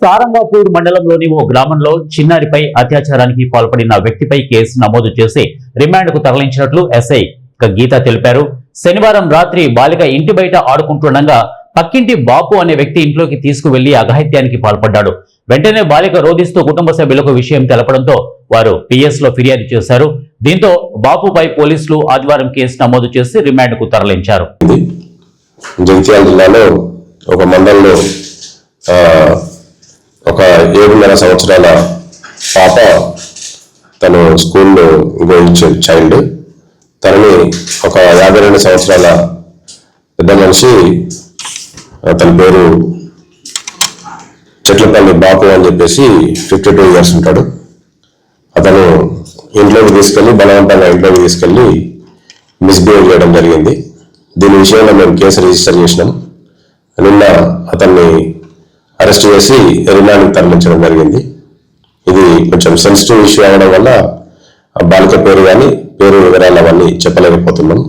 సారంగాపూర్ మండలంలోని ఓ గ్రామంలో చిన్నారిపై అత్యాచారానికి పాల్పడిన వ్యక్తిపై కేసు నమోదు చేసి రిమాండ్కు తరలించినట్లు ఎస్ఐ గీత తెలిపారు. శనివారం రాత్రి బాలిక ఇంటి బయట ఆడుకుంటుండగా పక్కింటి బాపు అనే వ్యక్తి ఇంట్లోకి తీసుకువెళ్లి అఘాయిత్యానికి పాల్పడ్డాడు. వెంటనే బాలిక రోధిస్తూ కుటుంబ సభ్యులకు విషయం తెలపడంతో వారు పిఎస్ లో ఫిర్యాదు చేశారు. దీంతో బాపుపై పోలీసులు ఆదివారం కేసు నమోదు చేసి రిమాండ్కు తరలించారు. జగిత్యాల జిల్లాలో ఒక మండలంలో ఒక 7.5 సంవత్సరాల పాప తను స్కూల్లో గోయించే చైల్డ్, తనని ఒక 52 సంవత్సరాల పెద్ద మనిషి, అతని పేరు చెట్లపల్లి బాపు అని చెప్పేసి 52 years ఉంటాడు. అతను ఇంట్లోకి తీసుకెళ్లి బలవంతంగా ఇంట్లోకి తీసుకెళ్లి మిస్బిహేవ్ చేయడం జరిగింది. దీని విషయంలో మేము కేసు రిజిస్టర్ చేసినాం. నిన్న అతన్ని అరెస్ట్ చేసి రిమాండ్కి తరలించడం జరిగింది. ఇది కొంచెం సెన్సిటివ్ ఇష్యూ అవడం వల్ల ఆ బాలిక పేరు కానీ పేరు వివరాలు అవన్నీ చెప్పలేకపోతున్నాం.